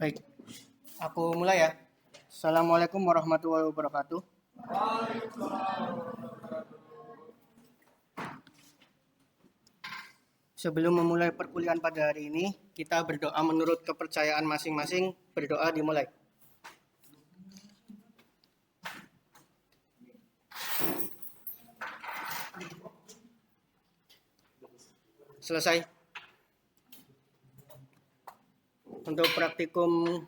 Baik, aku mulai ya. Assalamualaikum warahmatullahi wabarakatuh. Sebelum memulai perkuliahan pada hari ini, kita berdoa menurut kepercayaan masing-masing. Berdoa dimulai. Selesai. Untuk praktikum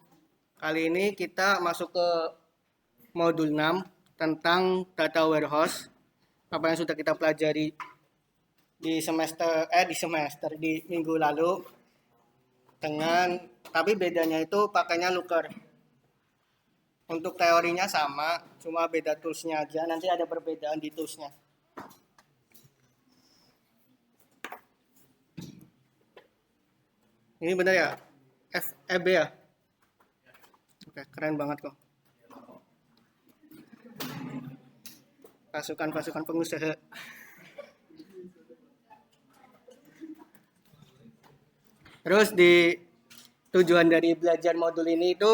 kali ini kita masuk ke modul 6 tentang data warehouse. Apa yang sudah kita pelajari di minggu lalu, tapi bedanya itu pakainya Looker. Untuk teorinya sama, cuma beda toolsnya aja. Nanti ada perbedaan di toolsnya. Ini benar ya? FEB ya? Oke, keren banget kok. Pasukan pengusaha. Terus di tujuan dari belajar modul ini itu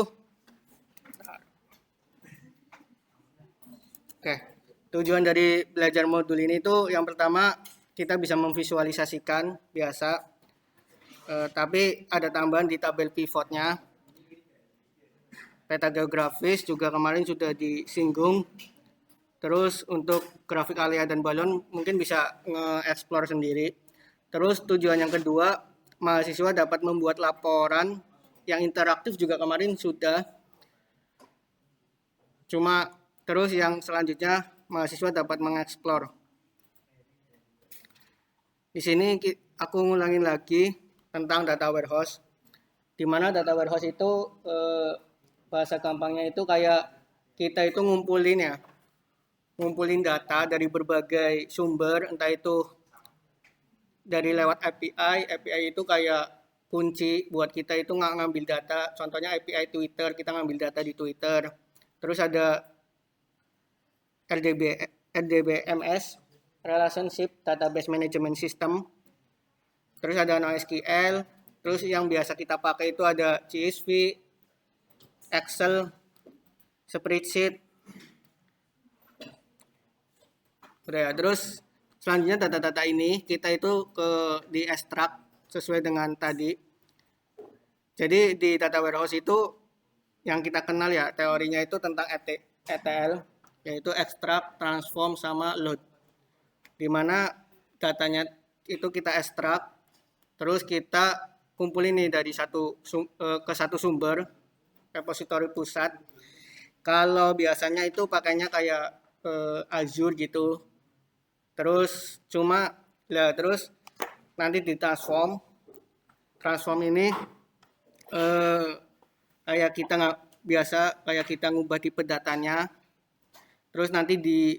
tujuan dari belajar modul ini itu yang pertama kita bisa memvisualisasikan biasa, tapi ada tambahan di tabel pivotnya. Peta geografis juga kemarin sudah disinggung. Terus untuk grafik alea dan balon mungkin bisa nge-explore sendiri. Terus tujuan yang kedua, mahasiswa dapat membuat laporan yang interaktif juga kemarin sudah. Cuma terus yang selanjutnya mahasiswa dapat mengeksplor. Di sini aku ngulangin lagi tentang data warehouse. Di mana data warehouse itu bahasa gampangnya itu kayak kita itu ngumpulin data dari berbagai sumber, entah itu dari lewat API. API itu kayak kunci buat kita itu ngambil data. Contohnya API Twitter, kita ngambil data di Twitter. Terus ada RDBMS, Relationship Database Management System. Terus ada NoSQL. Terus yang biasa kita pakai itu ada CSV, Excel, spreadsheet. Udah ya, terus selanjutnya data-data ini kita itu di ekstrak sesuai dengan tadi. Jadi di data warehouse itu yang kita kenal ya teorinya itu tentang ETL, yaitu extract, transform, sama load. Dimana datanya itu kita ekstrak, terus kita kumpulin nih dari ke satu sumber, repository pusat. Kalau biasanya itu pakainya kayak Azure gitu. Terus terus nanti ditransform. Transform ini kayak kita ngubah tipe datanya. Terus nanti di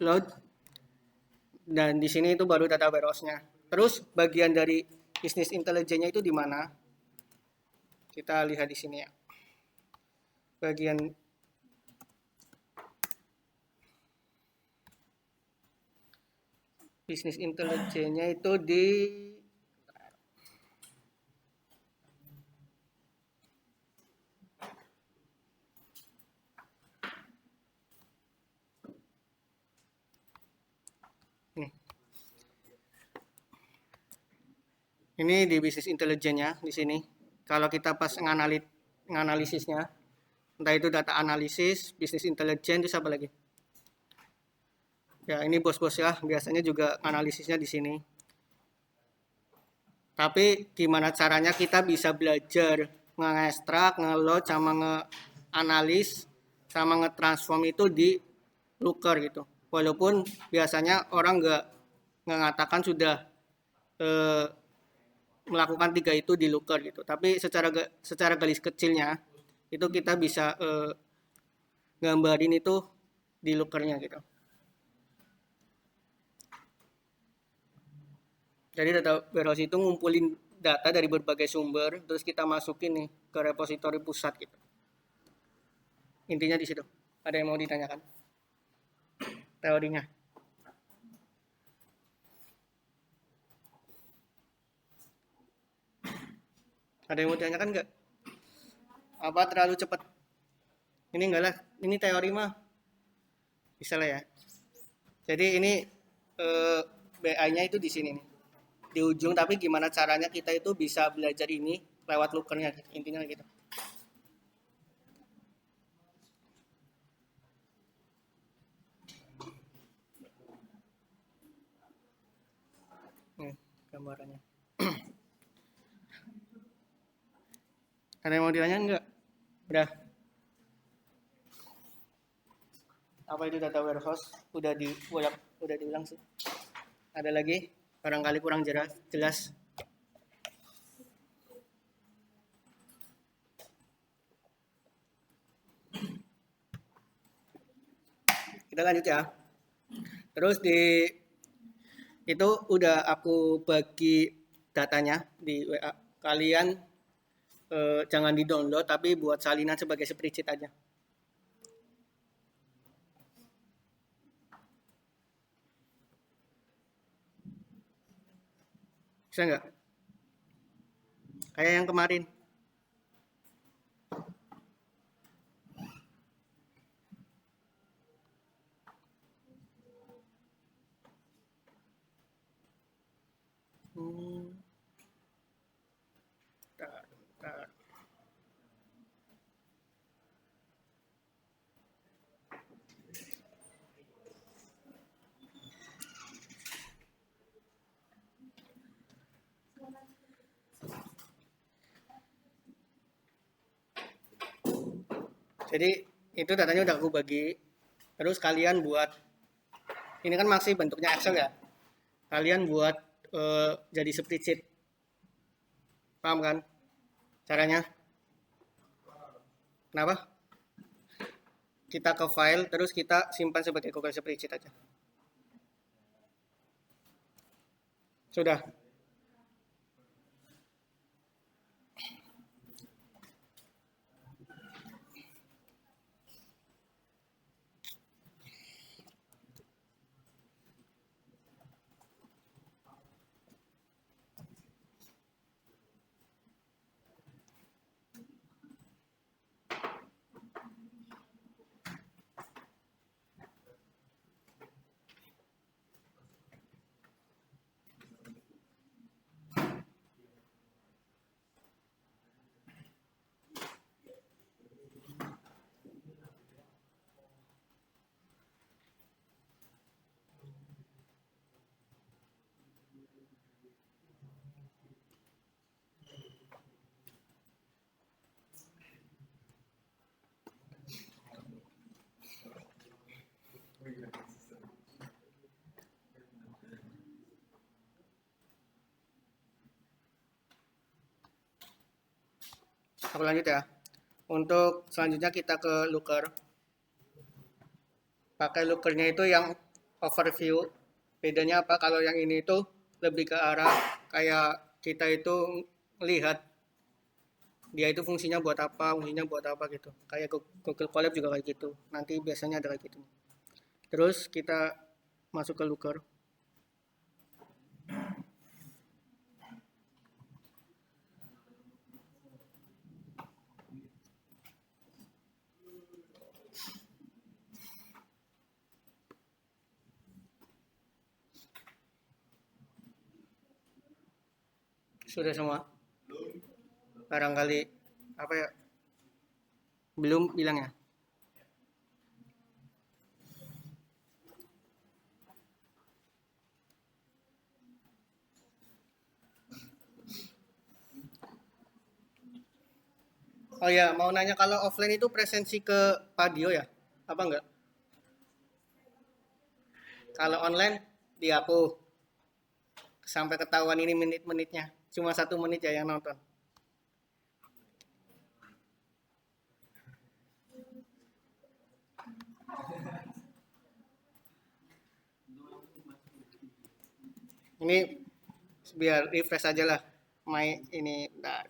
load, dan di sini itu baru data warehouse-nya. Terus bagian dari business intelligence-nya itu di mana? Kita lihat di sini ya. Bagian business intelligence-nya itu di ini di business intelligence-nya di sini. Kalau kita pas nganalisisnya, entah itu data analisis, business intelligence, itu apa lagi? Ya ini bos-bos ya, biasanya juga analisisnya di sini. Tapi gimana caranya kita bisa belajar nge-extract, nge-load, sama nge-analis, sama nge-transform itu di Looker gitu. Walaupun biasanya orang nggak mengatakan sudah melakukan 3 itu di Looker gitu. Tapi secara garis kecilnya itu kita bisa gambarin itu di Looker-nya gitu. Jadi data warehouse itu ngumpulin data dari berbagai sumber, terus kita masukin nih ke repository pusat gitu. Intinya di situ. Ada yang mau ditanyakan? Teorinya. Ada yang mau ditanyakan nggak? Apa terlalu cepat? Ini enggak lah, ini teori mah bisa lah ya. Jadi ini BI-nya itu di sini nih, di ujung. Tapi gimana caranya kita itu bisa belajar ini lewat looker-nya, intinya gitu. Nih gambarannya. Ada yang mau ditanya enggak? Udah. Apa itu data warehouse? Udah diulang sih. Ada lagi? Barangkali kurang jelas. Kita lanjut ya. Terus itu udah aku bagi datanya di WA. Kalian jangan di-download, tapi buat salinan sebagai spreadsheet aja. Bisa nggak? Kayak yang kemarin. Bentar. Jadi itu datanya udah aku bagi. Terus kalian buat, ini kan masih bentuknya Excel ya. Kalian buat jadi spreadsheet. Paham kan caranya? Kenapa? Kita ke file, terus kita simpan sebagai Google Spreadsheet aja. Sudah. Aku lanjut ya. Untuk selanjutnya kita ke looker. Pakai lookernya itu yang overview. Bedanya apa? Kalau yang ini itu lebih ke arah kayak kita itu melihat dia itu fungsinya buat apa gitu. Kayak Google Colab juga kayak gitu. Nanti biasanya ada kayak gitu. Terus kita masuk ke looker. Sudah semua? Barangkali apa ya? Belum bilang ya? Oh ya, mau nanya kalau offline itu presensi ke Padio ya? Apa enggak? Kalau online di aku sampai ketahuan ini menit-menitnya. Cuma 1 menit ya yang nonton. Ini biar refresh aja lah. Ini. Nah.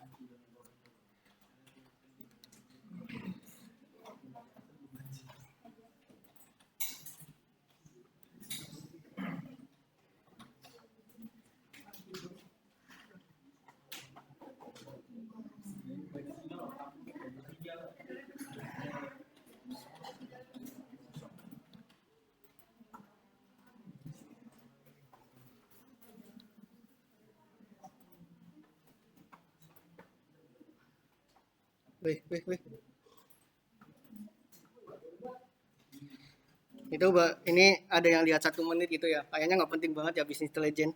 Wih, wih, wih. Itu ini ada yang lihat 1 menit gitu ya. Kayaknya nggak penting banget ya bisnis legend.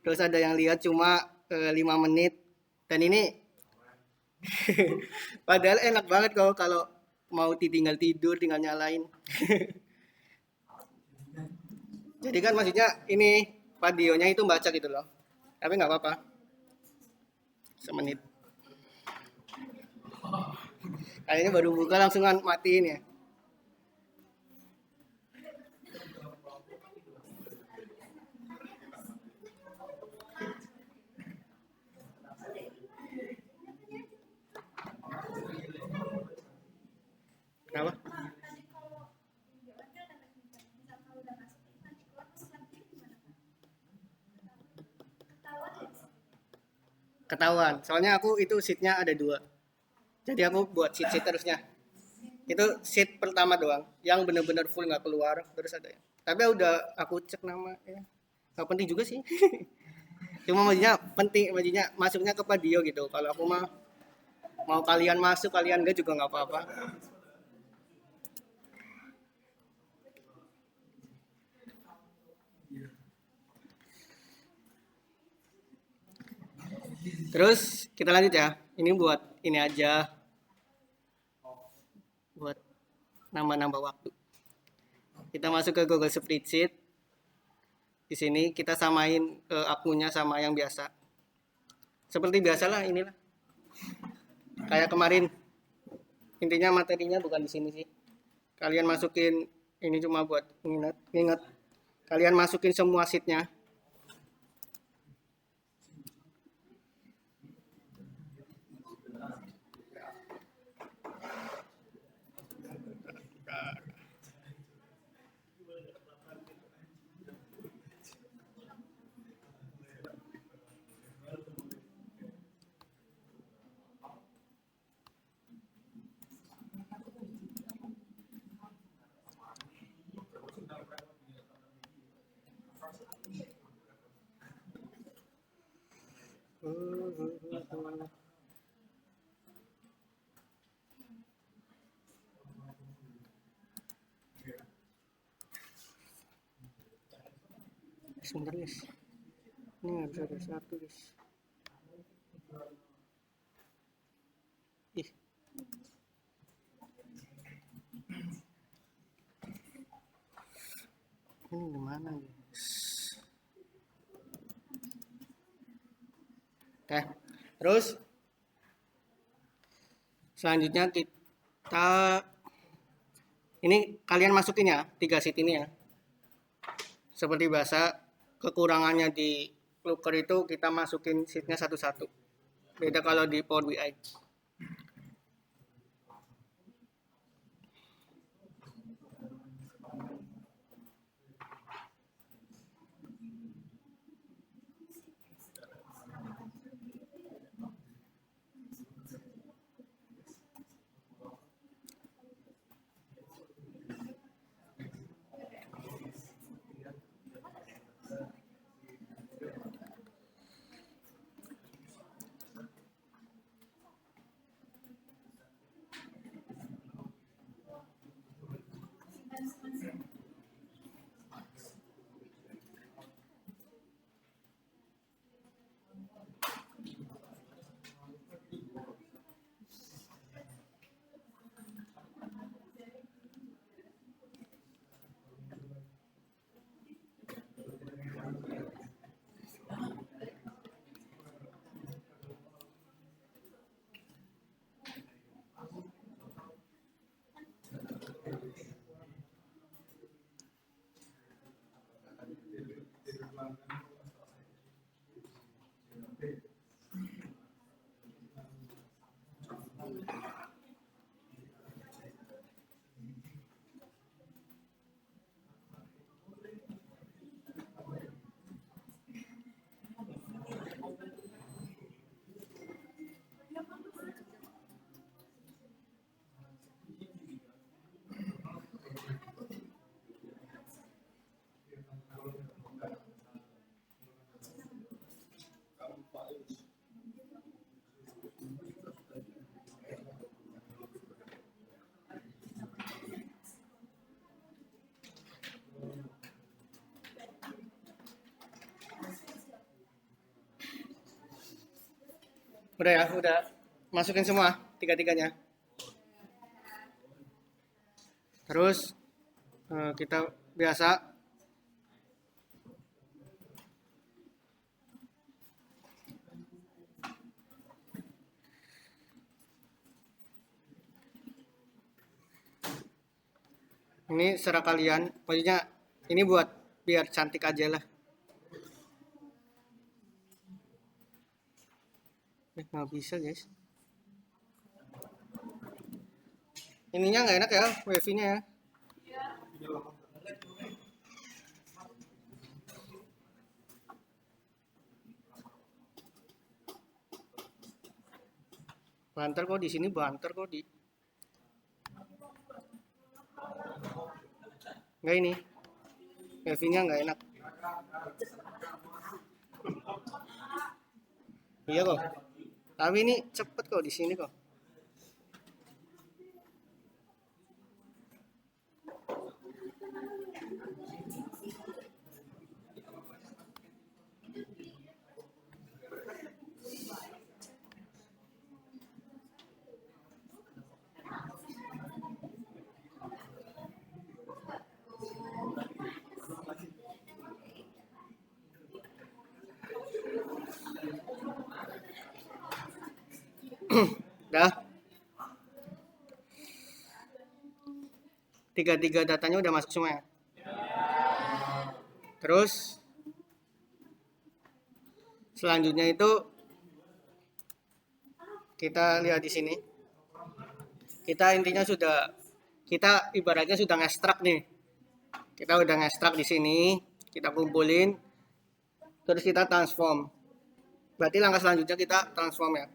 Terus ada yang lihat cuma 5 menit. Dan ini padahal enak banget kalau mau tinggal tidur, tinggal nyalain. Jadi kan maksudnya ini videonya itu baca gitu loh. Tapi nggak apa-apa. 1 menit. Kayaknya baru buka langsung matiin ya. Kenapa? Ketahuan. Soalnya aku itu seatnya ada 2. Jadi aku buat seat terusnya. Itu seat pertama doang. Yang bener-bener full nggak keluar. Terus ada ya. Tapi udah aku cek nama ya. Gak penting juga sih. Cuma maksudnya penting, maksudnya masuknya ke video gitu. Kalau aku mah mau kalian masuk, kalian enggak juga nggak apa-apa. Terus kita lanjut ya. Ini buat ini aja. Buat nambah-nambah waktu. Kita masuk ke Google Spreadsheet. Di sini kita samain akunnya sama yang biasa. Seperti biasalah inilah. Kayak kemarin. Intinya materinya bukan di sini sih. Kalian masukin ini cuma buat ingat. Kalian masukin semua sheetnya. Sebentar guys. Ini nggak bisa ada satu guys. Ih. Ini gimana guys? Oke. Terus selanjutnya kita ini kalian masukin ya 3 sheet ini ya. Seperti biasa kekurangannya di Looker itu kita masukin sheetnya satu-satu. Beda kalau di Power BI. Udah ya, udah masukin semua tiga-tiganya. Terus kita biasa ini serah kalian, pokoknya ini buat biar cantik aja lah. Nggak bisa guys. Ininya nggak enak ya, wifi-nya ya. Banter kok di sini, banter kok di. Nggak ini, wifi-nya nggak enak. Iya kok. Tapi ini cepet kok di sini kok. Dah. Tiga-tiga datanya udah masuk semua ya. Terus selanjutnya itu kita lihat di sini. Kita intinya sudah, kita ibaratnya sudah ngekstrak nih. Kita udah ngekstrak di sini, kita kumpulin, terus kita transform. Berarti langkah selanjutnya kita transform ya.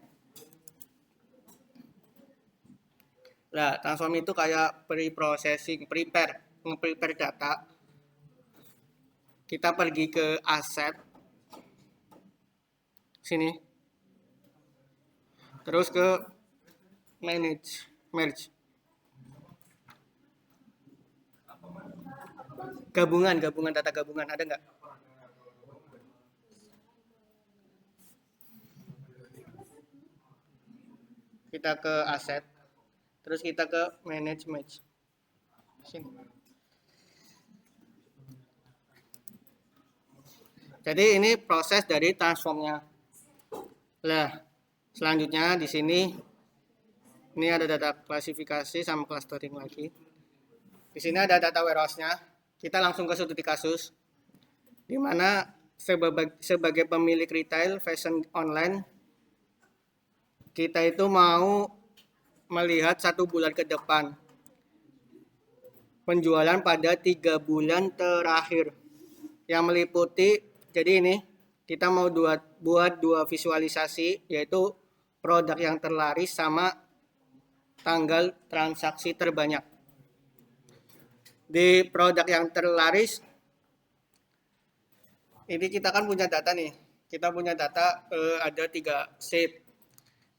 Nah, transform itu kayak pre-processing, nge-prepare data. Kita pergi ke aset, sini. Terus ke merge. Gabungan data gabungan, ada nggak? Kita ke aset, terus kita ke manage. Sini. Jadi ini proses dari transformnya. Nah, selanjutnya di sini ini ada data klasifikasi sama clustering lagi. Di sini ada data warehouse-nya. Kita langsung ke studi kasus, di mana sebagai pemilik retail fashion online, kita itu mau melihat 1 bulan ke depan penjualan pada 3 bulan terakhir yang meliputi. Jadi ini kita mau buat dua visualisasi, yaitu produk yang terlaris sama tanggal transaksi terbanyak. Di produk yang terlaris ini kita kan punya data nih. Kita punya data ada 3 sheet.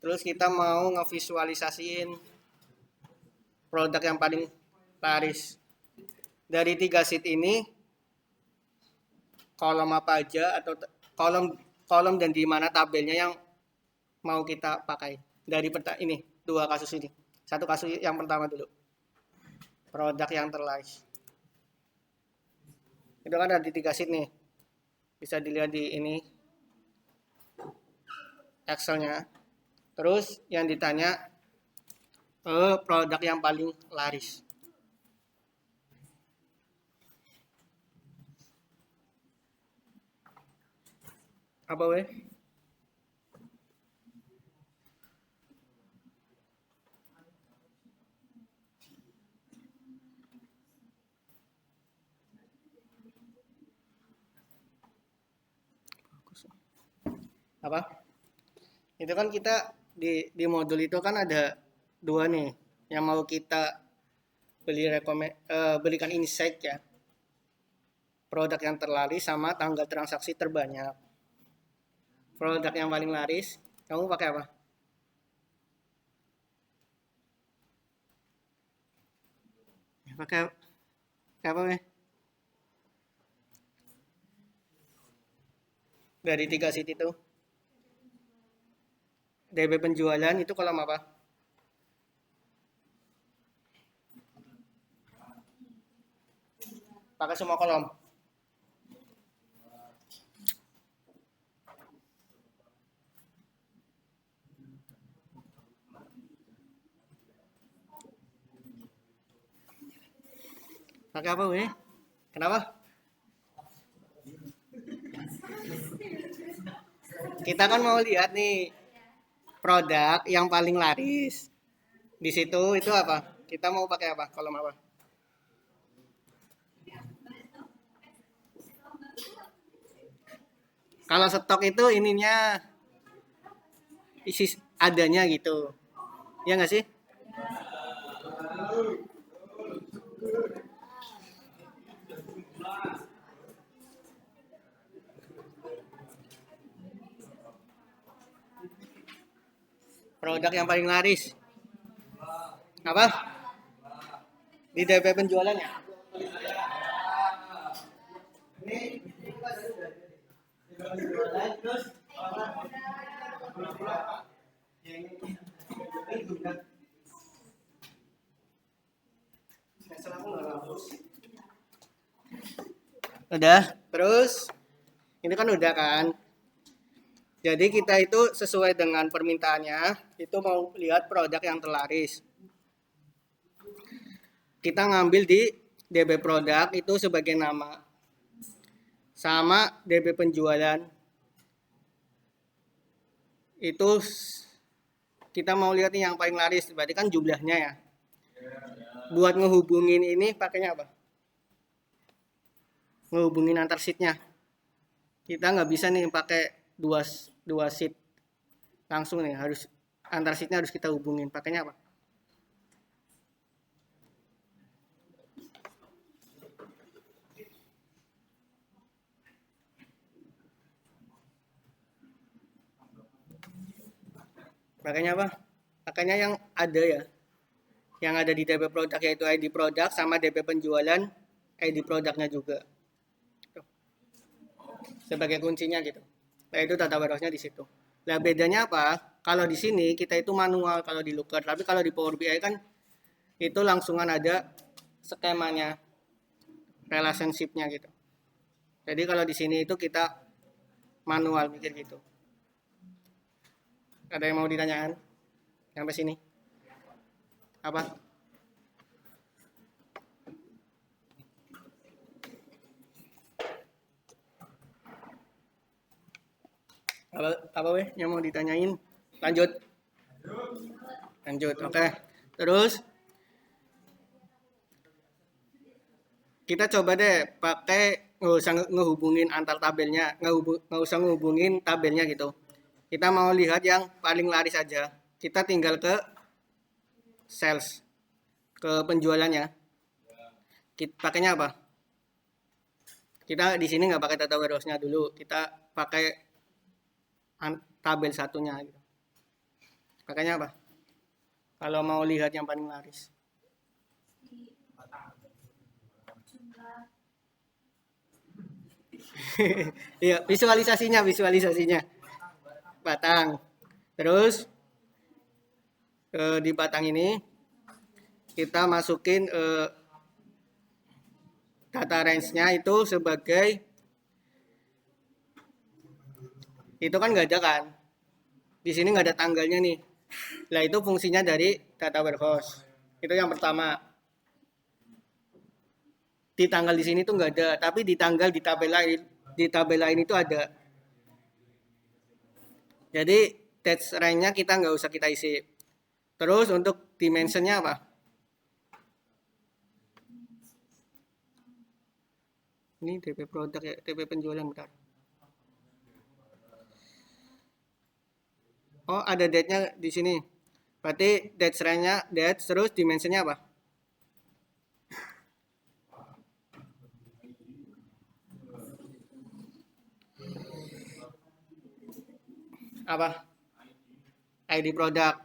Terus kita mau ngevisualisasiin produk yang paling laris. Dari 3 sheet ini, kolom apa aja atau kolom dan di mana tabelnya yang mau kita pakai. Dari ini 2 kasus ini. Satu kasus yang pertama dulu. Produk yang terlaris. Itu kan ada di 3 sheet nih. Bisa dilihat di ini Excel-nya. Terus yang ditanya produk yang paling laris. Apa weh? Apa? Itu kan kita di modul itu kan ada 2 nih yang mau kita berikan insight ya. Produk yang terlaris sama tanggal transaksi terbanyak. Produk yang paling laris, kamu pakai apa? Pakai apa weh? Dari 3 sheet itu. DP penjualan itu kolom apa? Pakai semua kolom. Pakai apa, weh? Kenapa? Kita kan mau lihat nih produk yang paling laris. Di situ itu apa? Kita mau pakai apa? Kolom apa? Kalau stok itu ininya isi adanya gitu. Ya nggak sih? Produk yang paling laris. Apa? Di DP penjualannya. Udah, terus ini kan udah kan. Jadi kita itu sesuai dengan permintaannya, itu mau lihat produk yang terlaris. Kita ngambil di DP produk itu sebagai nama. Sama DP penjualan. Itu kita mau lihat nih yang paling laris, berarti kan jumlahnya ya. Buat ngehubungin ini pakainya apa? Ngehubungin antar sheetnya. Kita nggak bisa nih pakai dua sheet langsung nih, harus antar sheetnya harus kita hubungin. Pakainya apa? Pakainya apa? Pakainya yang ada ya. Yang ada di DP produk yaitu ID produk sama DP penjualan ID produknya juga. Sebagai kuncinya gitu. Nah, itu data warehouse-nya di situ. Nah, bedanya apa? Kalau di sini kita itu manual kalau di Looker, tapi kalau di Power BI kan itu langsungan ada skemanya, relationship-nya gitu. Jadi kalau di sini itu kita manual mikir gitu. Ada yang mau ditanyakan? Sampai sini? Apa? Apa weh yang mau ditanyain? Lanjut. Lanjut. Oke. Terus kita coba deh pakai nggak usah ngehubungin antar tabelnya, nggak usah ngehubungin tabelnya gitu. Kita mau lihat yang paling laris aja. Kita tinggal ke sales, ke penjualannya. Kita pakainya apa? Kita di sini nggak pakai data warehouse-nya dulu. Kita pakai tabel satunya. Gitu. Pakainya apa? Kalau mau lihat yang paling laris. Iya, visualisasinya. Batang. Terus di batang ini kita masukin data range-nya itu sebagai itu kan nggak ada kan. Di sini nggak ada tanggalnya nih. Nah, itu fungsinya dari data warehouse. Itu yang pertama. Di tanggal di sini tuh nggak ada, tapi di tanggal di tabel lain itu ada. Jadi text range-nya kita nggak usah kita isi. Terus untuk dimensionnya apa? Ini DP produk ya, DP penjualan bentar. Oh, ada date-nya di sini. Berarti date range-nya date, terus dimensionnya apa? Apa? ID produk.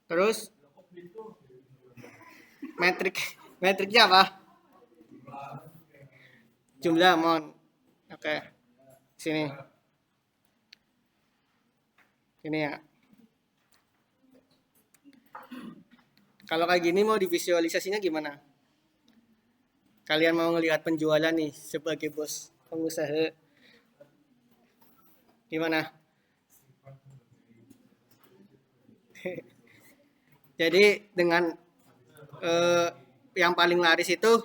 Terus metriknya apa? Jumlah mon. Oke. Sini. Ini ya. Kalau kayak gini mau divisualisasinya gimana? Kalian mau ngelihat penjualan nih sebagai bos pengusaha. Gimana? Jadi dengan yang paling laris itu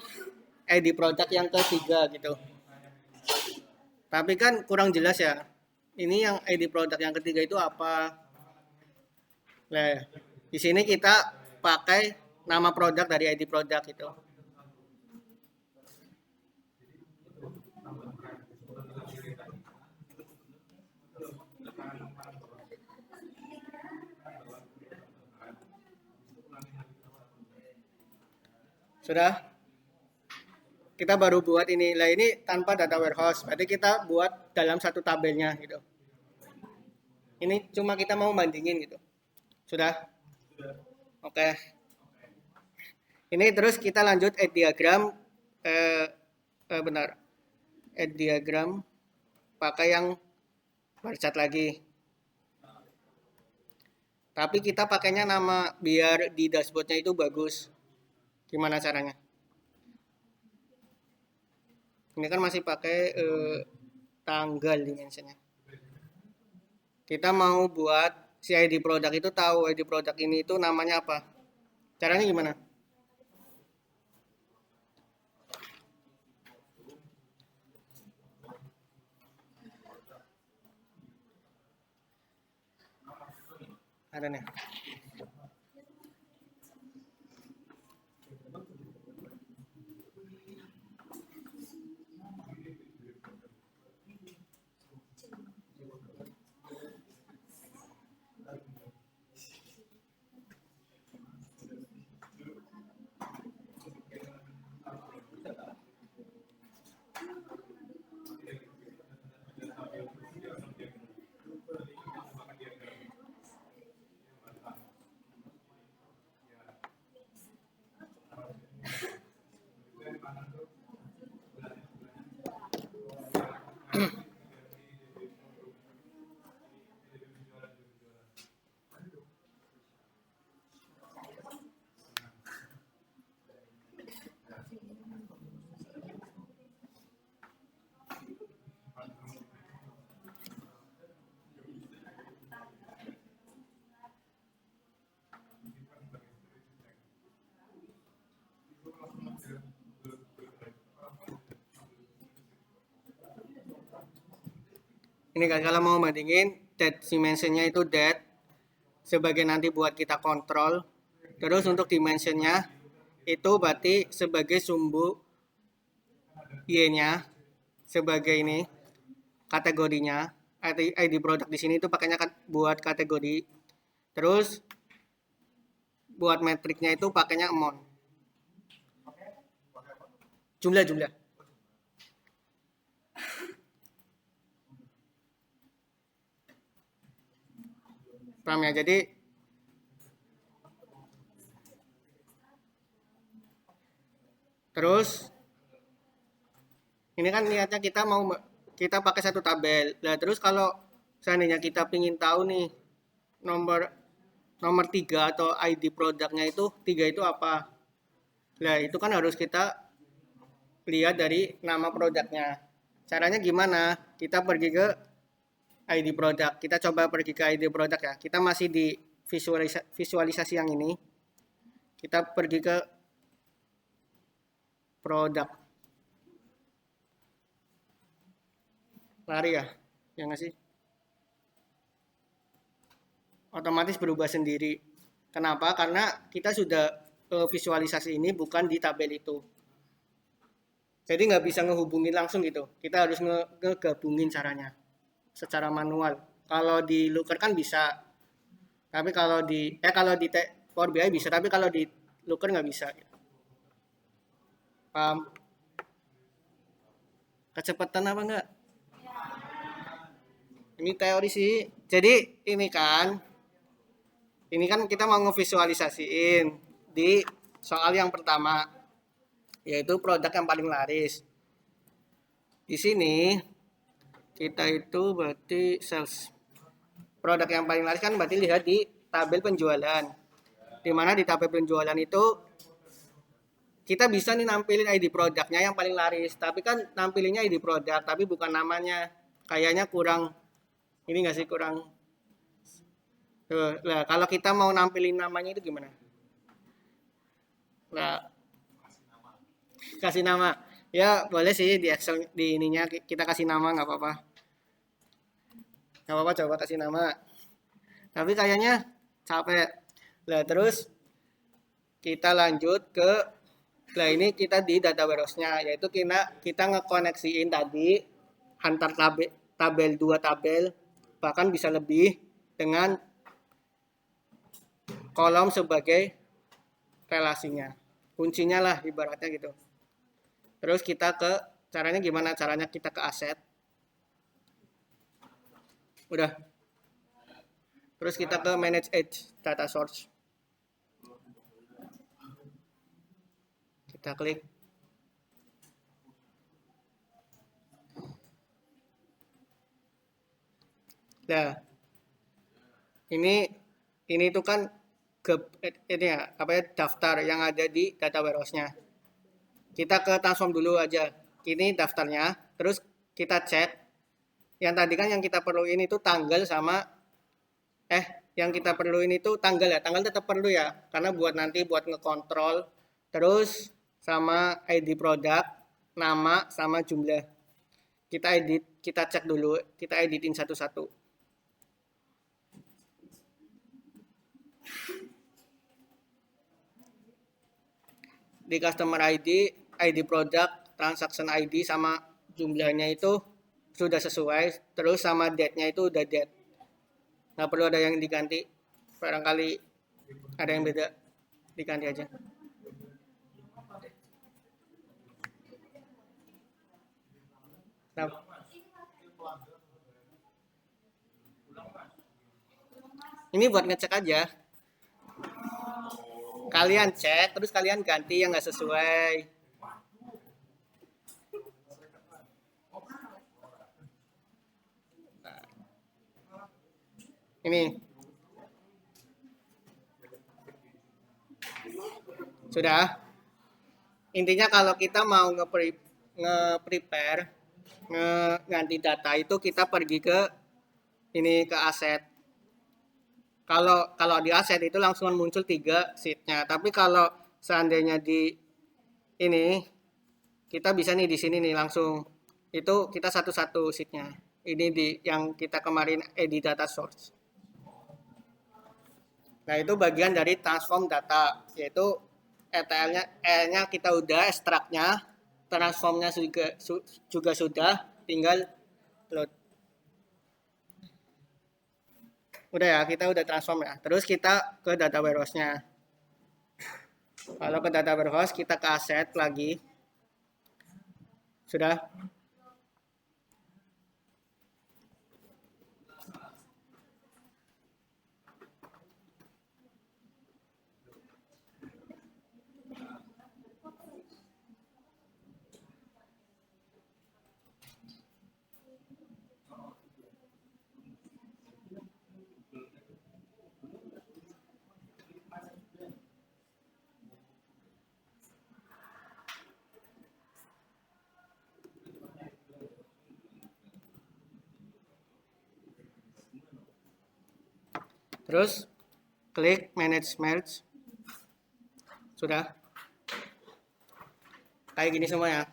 ID produk yang ketiga gitu. Tapi kan kurang jelas ya. Ini yang ID produk yang ketiga itu apa? Nah, di sini kita pakai nama produk dari ID produk itu. Sudah? Kita baru buat ini. Lah ini tanpa data warehouse. Berarti kita buat dalam satu tabelnya gitu. Ini cuma kita mau bandingin gitu. Sudah? Oke. Ini terus kita lanjut add diagram. Benar. Add diagram. Pakai yang bar chart lagi. Tapi kita pakainya nama biar di dashboardnya itu bagus. Gimana caranya? Ini kan masih pakai tanggal dimensionnya. Kita mau buat si ID produk itu tahu ID produk ini itu namanya apa. Caranya gimana? Ada nih. Ini kan kalau mau bandingin date dimensionnya itu date sebagai nanti buat kita kontrol. Terus untuk dimensionnya itu berarti sebagai sumbu Y-nya sebagai ini kategorinya. ID produk di sini itu pakainya buat kategori. Terus buat metriknya itu pakainya amount. Jumlah. Paham ya? Jadi terus ini kan niatnya kita pakai satu tabel. Nah, terus kalau seandainya kita ingin tahu nih nomor 3 atau ID produknya itu 3 itu apa? Nah, itu kan harus kita lihat dari nama produknya. Caranya gimana? Kita pergi ke ID produk. Kita coba pergi ke ID produk ya. Kita masih di visualisasi yang ini. Kita pergi ke produk. Lari ya? Ya nggak sih? Otomatis berubah sendiri. Kenapa? Karena kita sudah visualisasi ini bukan di tabel itu. Jadi nggak bisa ngehubungin langsung gitu. Kita harus ngegabungin caranya secara manual. Kalau di Looker kan bisa, tapi kalau di Power BI bisa, tapi kalau di Looker nggak bisa. Paham? Kecepatan apa enggak? Ini teori sih. Jadi ini kan kita mau ngevisualisasiin di soal yang pertama, yaitu produk yang paling laris. Di sini kita itu berarti sales. produk yang paling laris kan berarti lihat di tabel penjualan. Di mana di tabel penjualan itu kita bisa nih nampilin ID produknya yang paling laris, tapi kan nampilinnya ID produk tapi bukan namanya. Kayaknya kurang ini nggak sih, kurang. Nah, kalau kita mau nampilin namanya itu gimana? Nah, kasih nama. Ya, boleh sih di Excel di ininya kita kasih nama nggak apa-apa. Nggak apa-apa, coba kasih nama. Tapi kayaknya capek. Nah, terus kita lanjut ke, nah ini kita di data warehouse-nya, yaitu kita ngekoneksiin tadi antar tabel 2 tabel, bahkan bisa lebih dengan kolom sebagai relasinya. Kuncinya lah ibaratnya gitu. Terus kita ke, caranya gimana? Caranya kita ke aset. Udah. Terus kita ke manage edge data source. Kita klik. Nah, ini tuh kan ini ya, apa ya, daftar yang ada di data warehouse-nya. Kita ke transform dulu aja. Ini daftarnya, terus kita cek. Yang tadi kan yang kita perluin itu tanggal sama yang kita perluin itu tanggal ya. Tanggal tetap perlu ya, karena buat nanti buat ngekontrol. Terus sama ID produk, nama sama jumlah. Kita cek dulu, kita editin satu-satu. Di customer ID produk, transaction ID sama jumlahnya itu sudah sesuai, terus sama date-nya itu udah date. Nggak perlu ada yang diganti, barangkali ada yang beda, diganti aja. Nah, ini buat ngecek aja. Kalian cek, terus kalian ganti yang nggak sesuai. Nah, ini sudah. Intinya kalau kita mau nge-prepare, nganti data itu kita pergi ke ini, ke aset. Kalau di aset itu langsung muncul 3 sheet-nya. Tapi kalau seandainya di ini, kita bisa nih di sini nih langsung. Itu kita satu-satu sheet-nya. Ini di yang kita kemarin edit data source. Nah, itu bagian dari transform data, yaitu ETL-nya, E-nya kita udah, ekstraknya, transformnya juga sudah, tinggal load. Udah ya, kita udah transform ya. Terus kita ke data warehouse-nya. Kalau ke data warehouse, kita ke aset lagi. Sudah. Terus klik manage merge. Sudah. Kayak gini semua ya.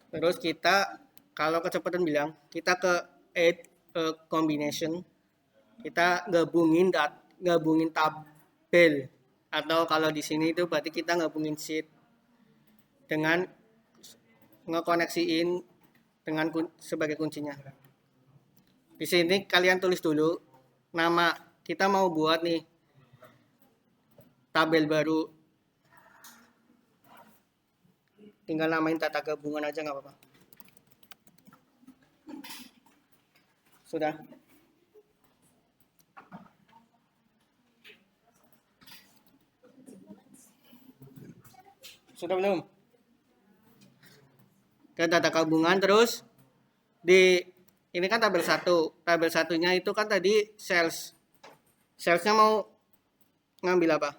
Terus kita kalau kecepatan bilang, kita ke add combination. Kita gabungin tabel, atau kalau di sini itu berarti kita gabungin sheet dengan ngekoneksiin dengan sebagai kuncinya. Di sini kalian tulis dulu nama, kita mau buat nih tabel baru, tinggal namain data gabungan aja nggak apa-apa. Sudah. Sudah belum? Ke data gabungan, terus di ini kan tabel 1. Tabel satunya itu kan tadi sales. Salesnya mau ngambil apa?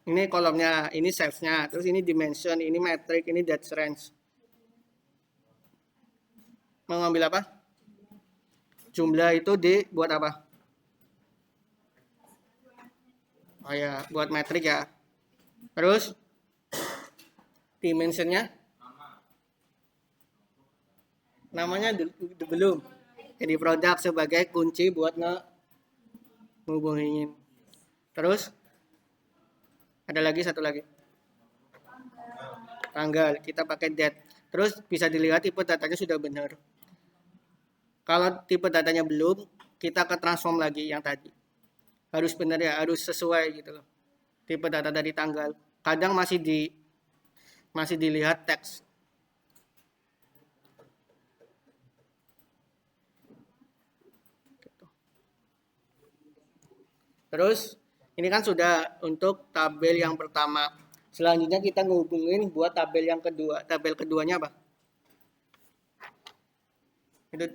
Ini kolomnya, ini salesnya, terus ini dimension, ini metric, ini date range. Mau ngambil apa? Jumlah itu dibuat apa? Oh ya, buat metrik ya. Terus dimensionnya? Namanya belum. Jadi produk sebagai kunci buat ngehubungin. Terus ada lagi satu lagi. Tanggal, kita pakai date. Terus bisa dilihat tipe datanya sudah benar. Kalau tipe datanya belum, kita ke transform lagi yang tadi. Harus benar ya, harus sesuai gitu loh. Tipe data dari tanggal. Kadang masih dilihat teks. Terus ini kan sudah untuk tabel yang pertama. Selanjutnya kita ngehubungin buat tabel yang kedua. Tabel keduanya apa? Itu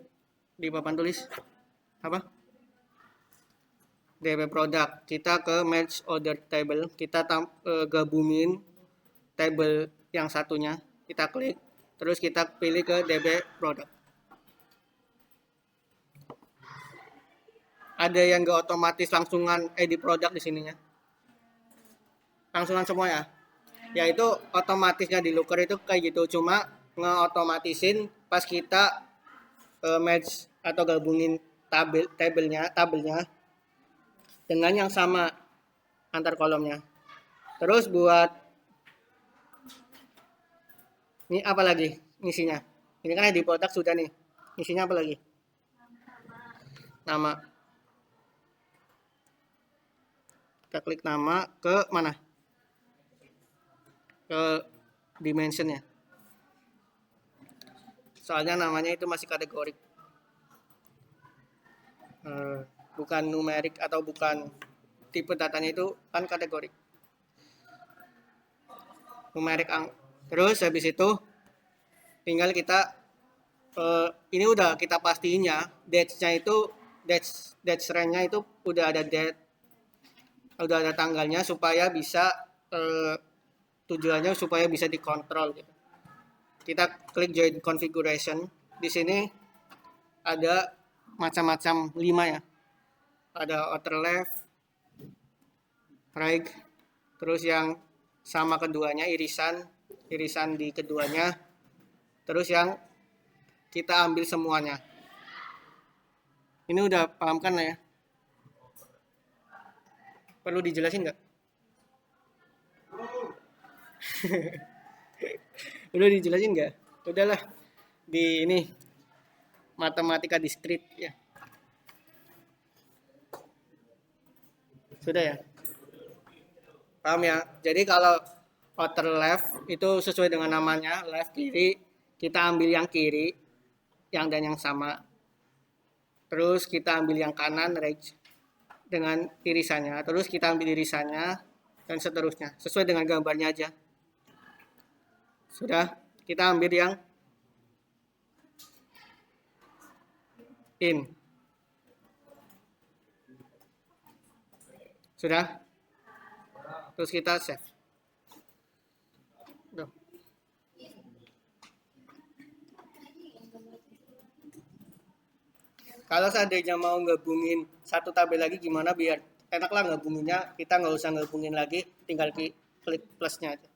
di papan tulis apa? DB produk. Kita ke match order table. Kita gabungin tabel yang satunya. Kita klik. Terus kita pilih ke DB produk. Ada yang nggak otomatis langsungan edit produk di sininya. Langsungan semua ya. Yaitu otomatisnya di looker itu kayak gitu. Cuma ngeotomatisin pas kita match atau gabungin tabelnya dengan yang sama antar kolomnya. Terus buat ini apa lagi isinya? Ini kan di produk sudah nih. Isinya apa lagi? Nama. Kita klik nama ke mana? Ke dimensionnya. Soalnya namanya itu masih kategorik. Bukan numerik atau bukan tipe datanya itu kan kategorik. Numerik terus habis itu tinggal kita ini udah kita pastinya dates-nya itu dates range-nya itu udah ada date, udah ada tanggalnya supaya bisa tujuannya supaya bisa dikontrol gitu. Kita klik join configuration. Di sini ada macam-macam 5 ya. Ada outer left, right, terus yang sama keduanya irisan di keduanya, terus yang kita ambil semuanya. Ini udah paham kan ya? Perlu dijelasin nggak? Udah dijelasin nggak? Udahlah di ini matematika diskrit ya. Sudah ya? Paham ya? Jadi kalau outer left itu sesuai dengan namanya, left kiri, kita ambil yang kiri, yang dan yang sama. Terus kita ambil yang kanan, right, dengan irisannya. Terus kita ambil irisannya dan seterusnya. Sesuai dengan gambarnya aja. Sudah, kita ambil yang in. Sudah? Terus kita save. Duh. Kalau seandainya mau gabungin satu tabel lagi gimana biar enak lah gabunginnya, kita nggak usah gabungin lagi, tinggal klik plusnya aja.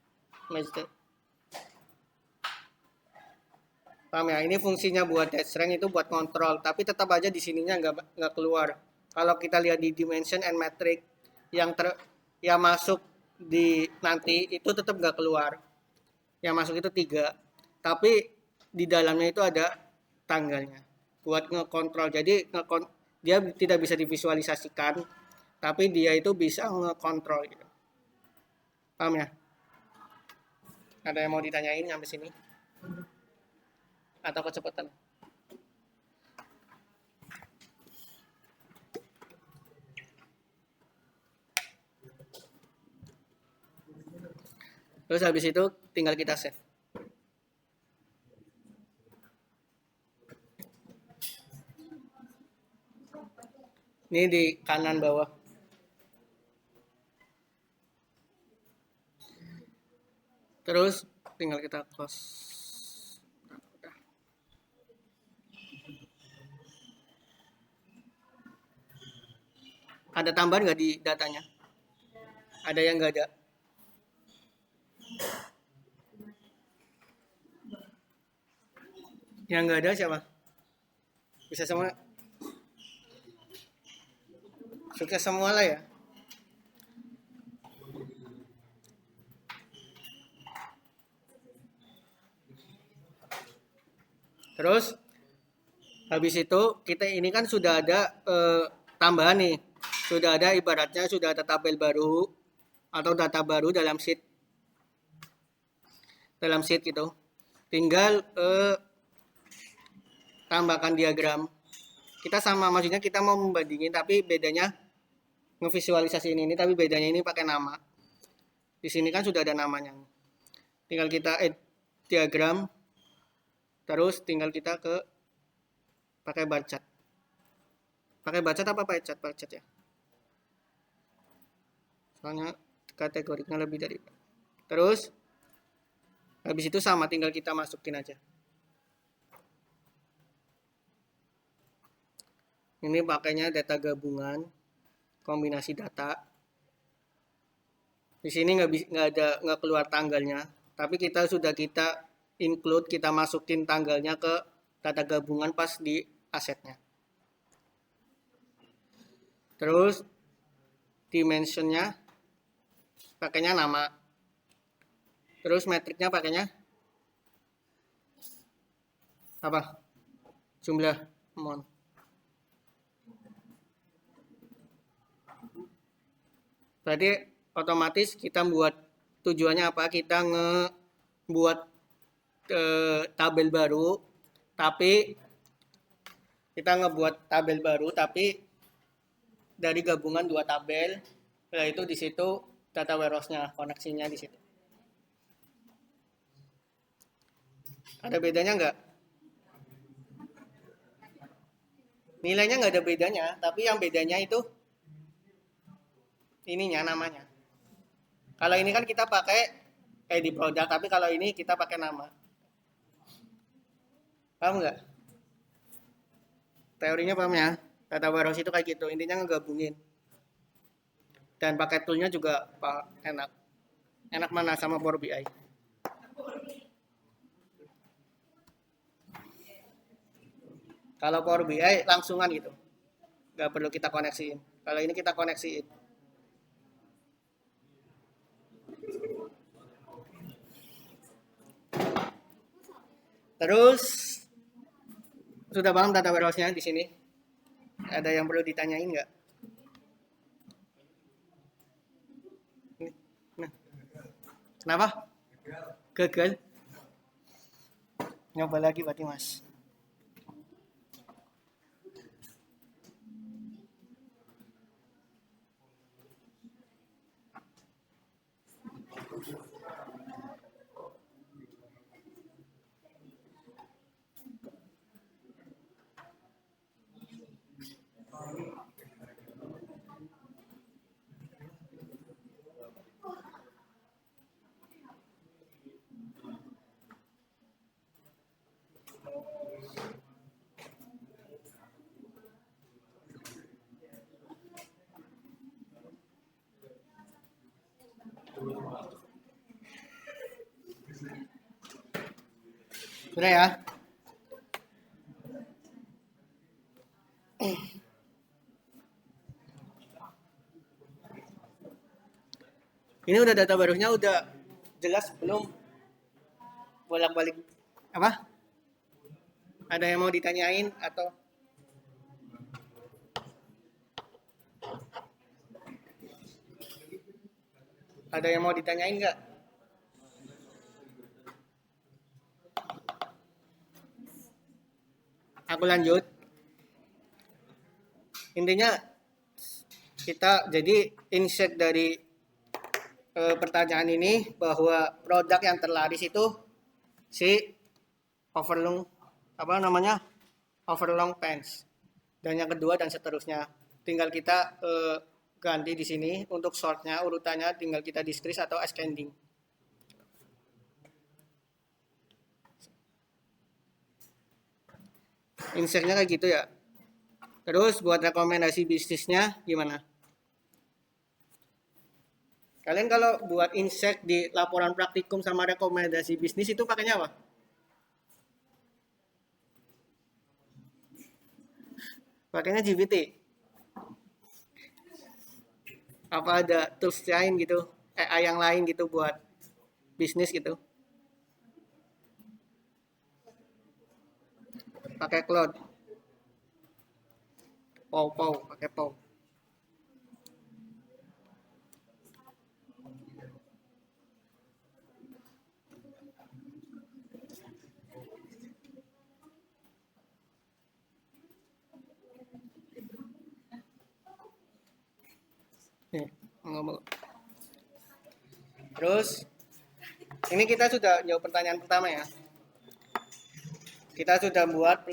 Paham ya? Ini fungsinya buat date range itu buat kontrol, tapi tetap aja di sininya nggak keluar. Kalau kita lihat di dimension and metric yang masuk di nanti itu tetap nggak keluar. Yang masuk itu 3, tapi di dalamnya itu ada tanggalnya buat ngekontrol. Jadi dia tidak bisa divisualisasikan, tapi dia itu bisa ngekontrol gitu. Paham ya? Ada yang mau ditanyain sampai sini? Atau kecepatan? Terus habis itu tinggal kita save. Ini di kanan bawah. Terus tinggal kita close. Ada tambahan nggak di datanya? Ada yang nggak ada? Yang nggak ada siapa? Bisa semua? Sukses semua lah ya. Terus habis itu kita ini kan sudah ada tambahan nih. Sudah ada ibaratnya sudah ada tabel baru atau data baru dalam sheet. Dalam sheet gitu. Tinggal tambahkan diagram. Kita sama, maksudnya kita mau membandingin tapi bedanya ngevisualisasi ini tapi bedanya ini pakai nama. Di sini kan sudah ada namanya. Tinggal kita add diagram. Terus tinggal kita ke pakai bar chart. Pakai bar chart apa pakai chart? Bar chart ya. Soalnya kategorinya lebih dari. Terus habis itu sama, tinggal kita masukin aja. Ini pakainya data gabungan, kombinasi data. Di sini nggak keluar tanggalnya, tapi kita sudah kita include, kita masukin tanggalnya ke data gabungan pas di asetnya. Terus dimensionnya pakainya nama. Terus metriknya pakainya apa? Jumlah amount. Berarti otomatis kita buat tujuannya apa? Kita ngebuat tabel baru, tapi kita ngebuat tabel baru tapi dari gabungan dua tabel, yaitu di situ data warehouse-nya, koneksinya di situ. Ada bedanya nggak? Nilainya nggak ada bedanya, tapi yang bedanya itu ininya, namanya. Kalau ini kan kita pakai kayak di produk, tapi kalau ini kita pakai nama. Paham nggak? Teorinya paham ya? Data warehouse itu kayak gitu, intinya ngegabungin. Dan pakai toolnya juga enak. Enak mana sama Power BI? Kalau Power BI langsungan gitu, nggak perlu kita koneksiin. Kalau ini kita koneksiin. Terus sudah paham data warehouse-nya di sini? Ada yang perlu ditanyain nggak? Nah. Kenapa? Gagal? Nyoba lagi berarti mas. Sudah ya? Ini udah data barunya udah jelas belum? Bolak-balik apa? Ada yang mau ditanyain atau? Ada yang mau ditanyain nggak? Aku lanjut. Intinya kita jadi insight dari pertanyaan ini bahwa produk yang terlaris itu si overlong apa namanya overlong pants, dan yang kedua dan seterusnya. tinggal kita ganti di sini untuk sortnya, urutannya tinggal kita discrete atau ascending. Insertnya kayak gitu ya. Terus buat rekomendasi bisnisnya gimana? Kalian kalau buat insert di laporan praktikum sama rekomendasi bisnis itu pakainya apa? Pakainya GPT. Apa ada tools lain gitu? AI yang lain gitu buat bisnis gitu? Pakai cloud. Pau, pakai Pau. Ngomong. Terus ini kita sudah jawab pertanyaan pertama ya. Kita sudah buat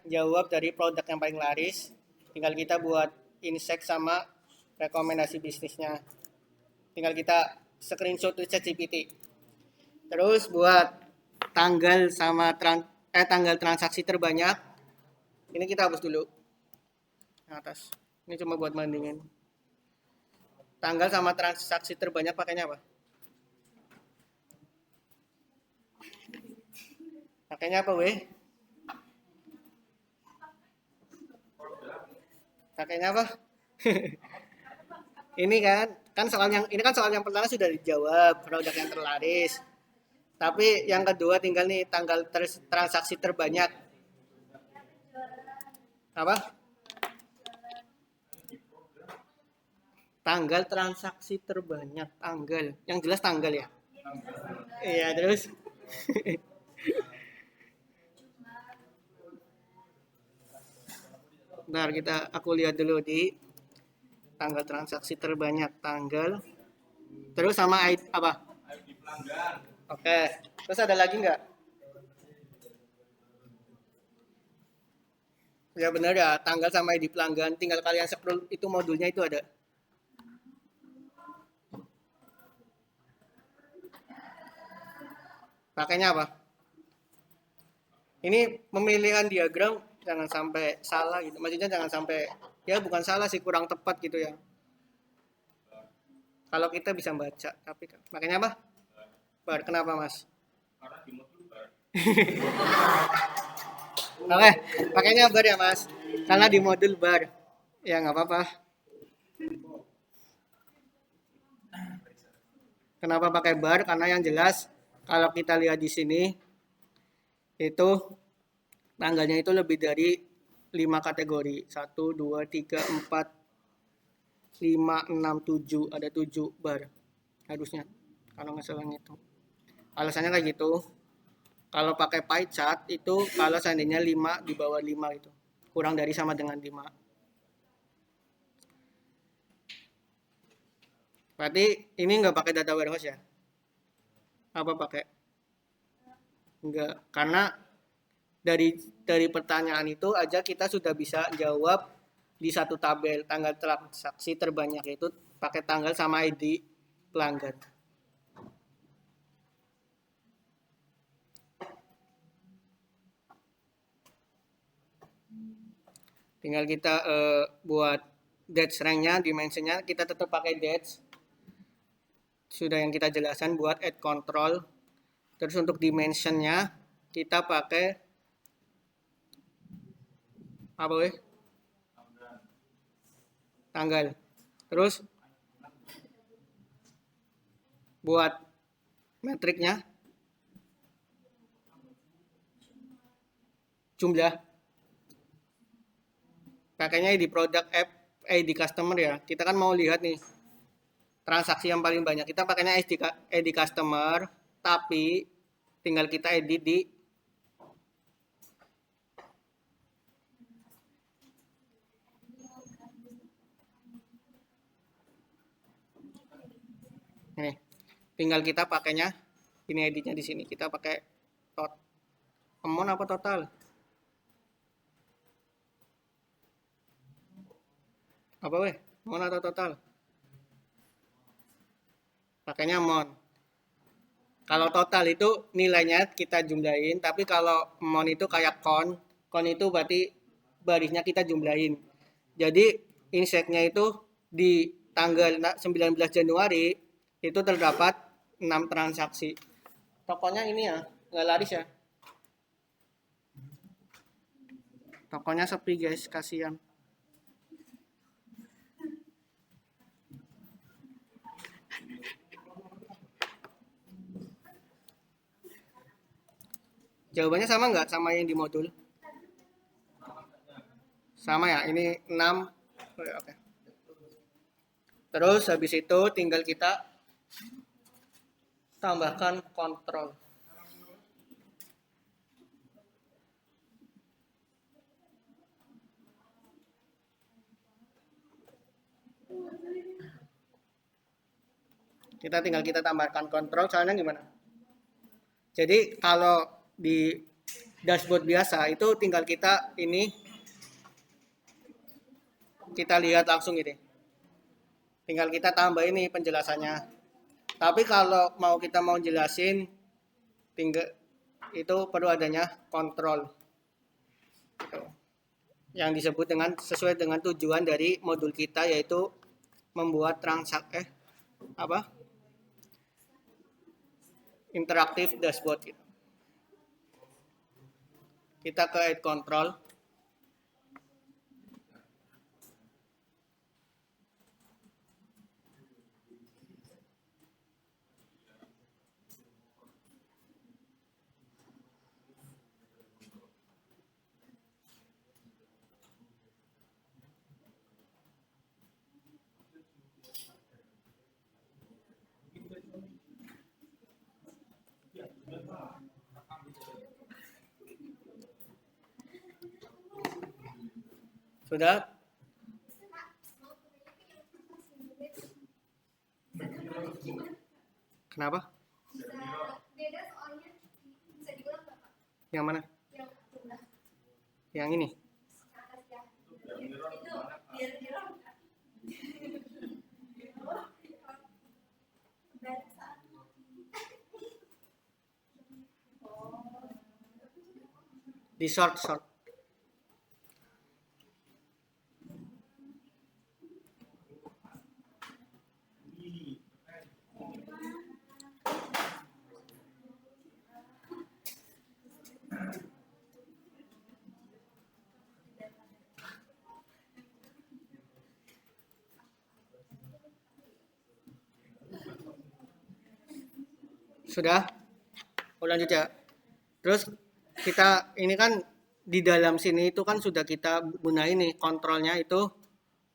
jawab dari produk yang paling laris. Tinggal kita buat insert sama rekomendasi bisnisnya. Tinggal kita screenshot ke ChatGPT. Terus buat tanggal sama tanggal transaksi terbanyak. Ini kita hapus dulu. Yang atas. Ini cuma buat bandingin. Tanggal sama transaksi terbanyak pakainya apa? Pakainya apa, weh? Pakainya apa? Ini kan soal yang pertama sudah dijawab, produk yang terlaris. Tapi yang kedua tinggal nih tanggal transaksi terbanyak. Apa? Tanggal transaksi terbanyak, tanggal. Yang jelas tanggal ya. Iya, terus Bentar, aku lihat dulu di tanggal transaksi terbanyak, tanggal. Terus sama ID, apa? ID pelanggan. Oke. Terus ada lagi nggak? Ya benar ya, tanggal sama ID pelanggan. Tinggal kalian scroll itu modulnya itu ada. Pakainya apa? Ini pemilihan diagram jangan sampai salah gitu. Maksudnya jangan sampai ya bukan salah sih, kurang tepat gitu ya. Kalau kita bisa baca, tapi makanya apa? Bar, kenapa Mas? Karena di modul bar. Oke, pakainya bar ya Mas. Karena di modul bar. Ya nggak apa-apa. Kenapa pakai bar? Karena yang jelas kalau kita lihat di sini itu tanggalnya itu lebih dari 5 kategori. 1, 2, 3, 4, 5, 6, 7. Ada 7 bar harusnya. Kalau nggak salah itu. Alasannya kayak gitu. Kalau pakai pie chart itu kalau seandainya 5 di bawah 5 itu. Kurang dari sama dengan 5. Berarti ini nggak pakai data warehouse ya? Apa pakai? Enggak, karena dari pertanyaan itu aja kita sudah bisa jawab di satu tabel tanggal transaksi terbanyak itu pakai tanggal sama ID pelanggan. Tinggal kita buat dates rank-nya, dimensionnya kita tetap pakai dates. Sudah yang kita jelaskan buat add control. Terus untuk dimensionnya kita pakai apa weh? Tanggal. Terus buat metriknya jumlah. Pakainya di product app, di customer ya. Kita kan mau lihat nih transaksi yang paling banyak. Kita pakainya di customer, tapi tinggal kita edit di nih. Tinggal kita pakainya ini editnya di sini. Kita pakai amount apa total? Apa weh? Mon atau total? Pakainya mon. Kalau total itu nilainya kita jumlahin, tapi kalau mon itu kayak kon. Kon itu berarti barisnya kita jumlahin. Jadi inseknya itu di tanggal 19 Januari itu terdapat 6 transaksi. Tokonya ini ya, nggak laris ya. Tokonya sepi guys, kasihan. Jawabannya sama nggak sama yang di modul? Sama ya, ini 6. Oke. Terus habis itu tinggal kita tambahkan kontrol. Kita tambahkan kontrol, soalnya gimana? Jadi kalau di dashboard biasa itu tinggal kita ini kita lihat langsung ini. Tinggal kita tambah ini penjelasannya. Tapi kalau kita mau jelasin tinggal itu perlu adanya kontrol. Gitu. Yang disebut dengan sesuai dengan tujuan dari modul kita, yaitu membuat transaksi interaktif dashboard gitu. Kita ke add control. Sudah? Kenapa? Yang mana? Yang ini? Di short. Sudah? Lanjut ya. Terus kita ini kan di dalam sini itu kan sudah kita gunain nih kontrolnya itu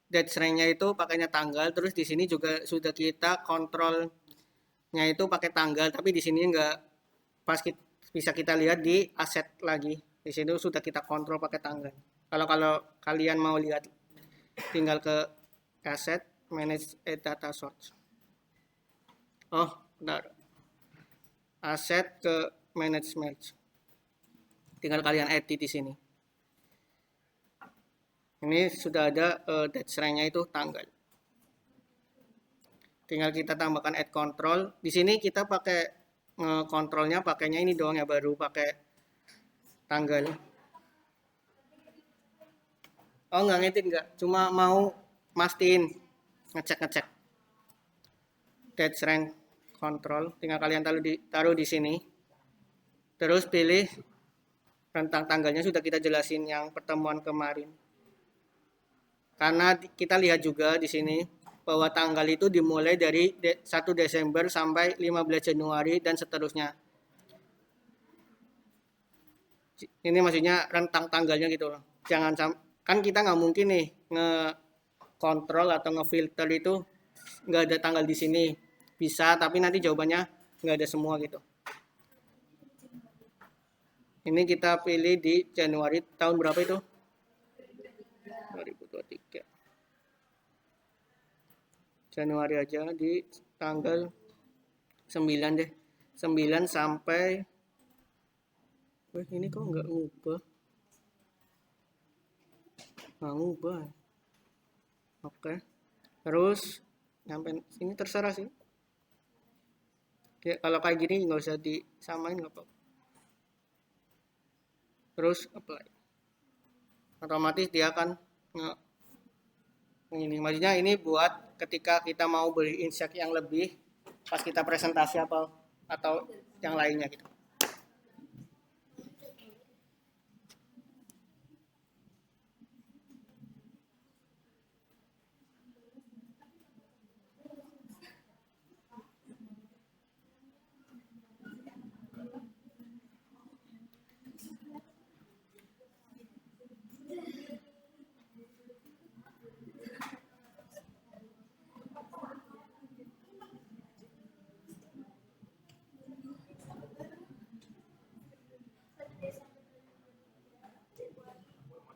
date range-nya itu pakainya tanggal, terus di sini juga sudah kita kontrolnya itu pakai tanggal, tapi di sini enggak pas bisa kita lihat di aset lagi. Di sini sudah kita kontrol pakai tanggal. Kalau kalian mau lihat tinggal ke aset manage data source. Oh, bentar. Aset ke management. Tinggal kalian edit di sini. Ini sudah ada date range-nya itu tanggal. Tinggal kita tambahkan add control. Di sini kita pakai kontrolnya pakainya ini doang ya, baru pakai tanggal. Oh, nggak ngedit nggak, cuma mau mastiin ngecek. Date range control, tinggal kalian taruh di sini. Terus pilih rentang tanggalnya, sudah kita jelasin yang pertemuan kemarin. Karena kita lihat juga di sini bahwa tanggal itu dimulai dari 1 Desember sampai 15 Januari dan seterusnya. Ini maksudnya rentang tanggalnya gitu loh. Jangan kan kita nggak mungkin nih nge-kontrol atau nge-filter itu nggak ada tanggal di sini. Bisa, tapi nanti jawabannya nggak ada semua gitu. Ini kita pilih di Januari tahun berapa itu? 2023. Januari aja di tanggal 9 deh. 9 sampai ini kok nggak ngubah. Nggak ngubah. Oke. Terus nyampe sini terserah sih. Oke, kalau kayak gini nggak usah disamain nggak apa-apa. Terus apply. Otomatis dia akan ini maksudnya ini buat ketika kita mau beli insect yang lebih pas kita presentasi apa atau yang lainnya gitu.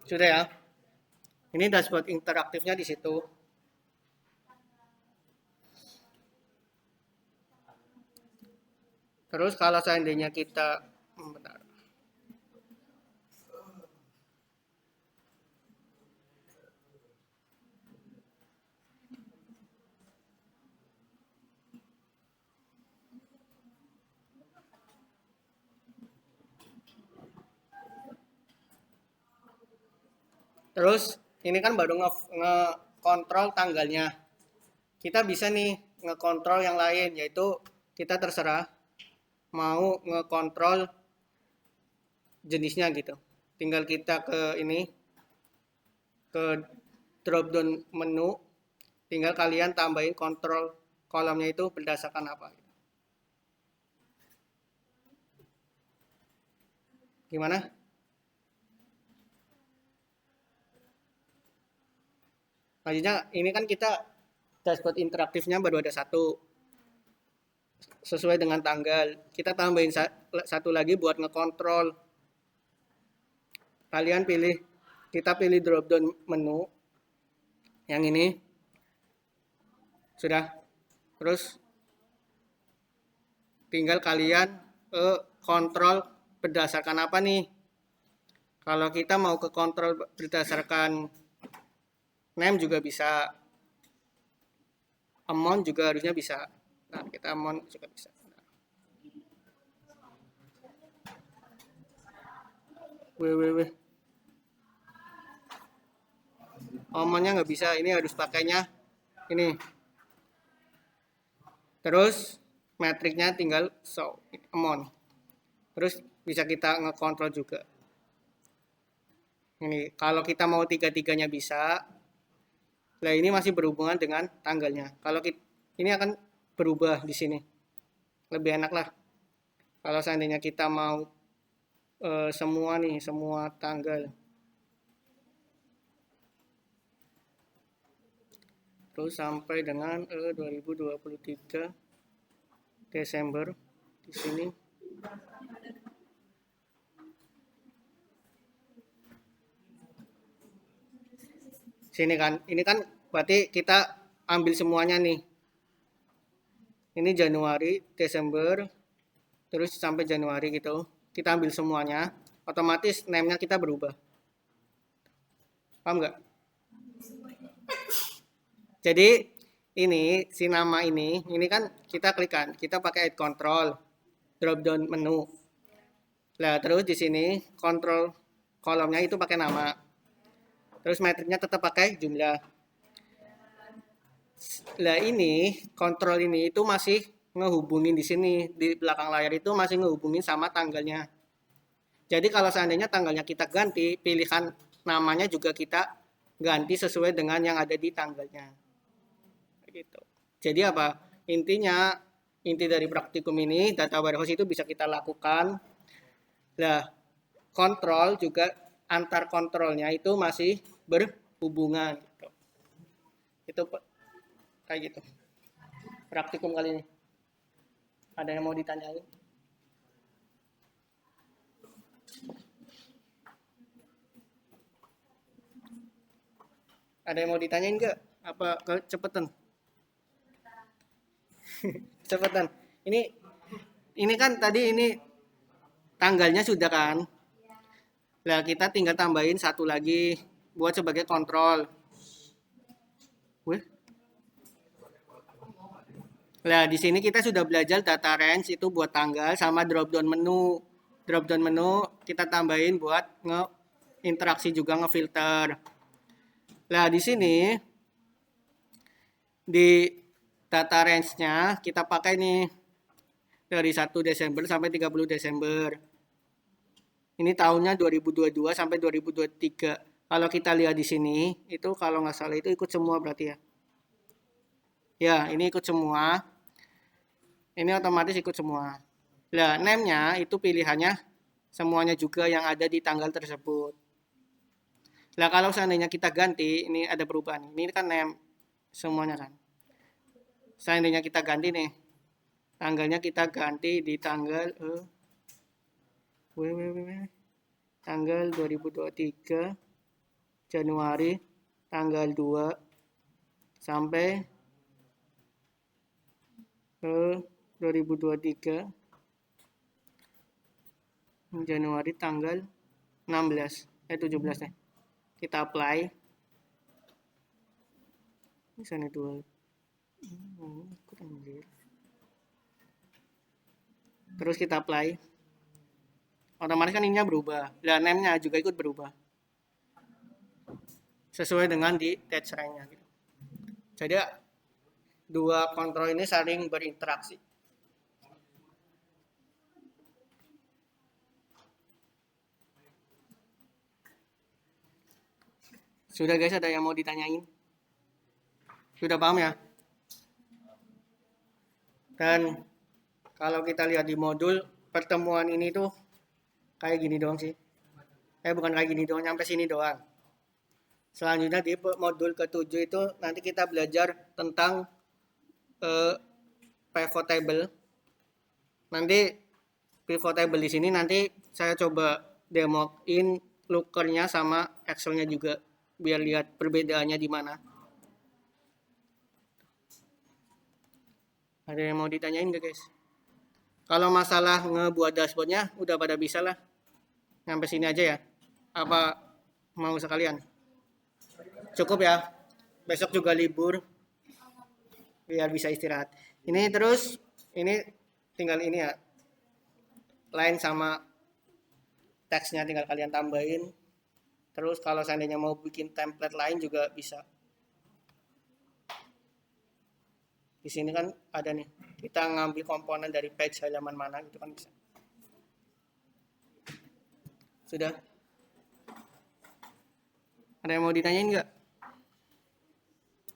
Sudah ya. Ini dashboard interaktifnya di situ. Terus kalau seandainya kita bentar. Terus ini kan baru ngekontrol tanggalnya. Kita bisa nih ngekontrol yang lain, yaitu kita terserah mau ngekontrol jenisnya gitu. Tinggal kita ke ini, ke drop down menu, tinggal kalian tambahin kontrol kolomnya itu berdasarkan apa. Gimana? Maksudnya ini kan kita dashboard interaktifnya baru ada satu sesuai dengan tanggal. Kita tambahin satu lagi buat ngekontrol. Kalian pilih, kita pilih drop down menu yang ini. Sudah. Terus tinggal kalian kontrol berdasarkan apa nih? Kalau kita mau ke kontrol berdasarkan name juga bisa, amount juga harusnya bisa. Nah, kita amount juga bisa. Wih. Amountnya nggak bisa, ini harus pakainya ini. Terus metriknya tinggal show amount. Terus bisa kita ngekontrol juga. Ini kalau kita mau tiga-tiganya bisa. Nah ini masih berhubungan dengan tanggalnya. Kalau kita, ini akan berubah di sini. Lebih enak lah. Kalau seandainya kita mau semua nih, semua tanggal. Terus sampai dengan 2023 Desember di sini. Sini kan, ini kan berarti kita ambil semuanya nih. Ini Januari, Desember, terus sampai Januari gitu. Kita ambil semuanya, otomatis name-nya kita berubah. Paham nggak? Jadi ini si nama ini kan kita klikkan, kita pakai add control, drop down menu. Nah terus di sini kontrol kolomnya itu pakai nama. Terus metriknya tetap pakai jumlah. Nah ini kontrol ini itu masih ngehubungin di sini di belakang layar itu masih ngehubungin sama tanggalnya. Jadi kalau seandainya tanggalnya kita ganti, pilihan namanya juga kita ganti sesuai dengan yang ada di tanggalnya. Gitu. Jadi apa? Intinya inti dari praktikum ini data warehouse itu bisa kita lakukan. Nah, kontrol juga antar kontrolnya itu masih berhubungan gitu. Itu kayak gitu. Praktikum kali ini. Ada yang mau ditanyain? Ada yang mau ditanyain nggak? Apa kecepatan? Cepetan. Ini kan tadi ini tanggalnya sudah kan? Nah, kita tinggal tambahin satu lagi buat sebagai kontrol. Wih. Nah, di sini kita sudah belajar data range itu buat tanggal sama drop down menu. Drop down menu kita tambahin buat interaksi juga ngefilter. Nah, di sini di data range-nya kita pakai nih dari 1 Desember sampai 30 Desember. Ini tahunnya 2022 sampai 2023. Kalau kita lihat di sini, itu kalau nggak salah itu ikut semua berarti ya. Ya, ini ikut semua. Ini otomatis ikut semua. Nah, name-nya itu pilihannya semuanya juga yang ada di tanggal tersebut. Nah, kalau seandainya kita ganti, ini ada perubahan. Ini kan name semuanya kan. Seandainya kita ganti nih, tanggalnya kita ganti di tanggal tanggal 2023 Januari tanggal 2 sampai 2023 Januari tanggal 16 17 nih. Kita apply. Di sana dua. Terus kita apply. Otomatis kan ininya berubah. Dan name-nya juga ikut berubah. Sesuai dengan di touch range-nya gitu. Jadi dua kontrol ini saling berinteraksi. Sudah guys, ada yang mau ditanyain? Sudah paham ya? Dan kalau kita lihat di modul pertemuan ini tuh kayak gini doang sih. Bukan kayak gini doang, sampai sini doang. Selanjutnya di modul ke-7 itu nanti kita belajar tentang pivot table. Nanti pivot table di sini nanti saya coba demoin looker-nya sama Excel-nya juga biar lihat perbedaannya di mana. Ada yang mau ditanyain gak guys? Kalau masalah ngebuat dashboardnya udah pada bisa lah. Sampai sini aja ya. Apa mau sekalian? Cukup ya. Besok juga libur. Biar bisa istirahat. Ini terus, ini tinggal ini ya. Line sama teksnya tinggal kalian tambahin. Terus kalau seandainya mau bikin template lain juga bisa. Di sini kan ada nih, kita ngambil komponen dari page halaman mana gitu kan bisa. Sudah? Ada yang mau ditanyain nggak?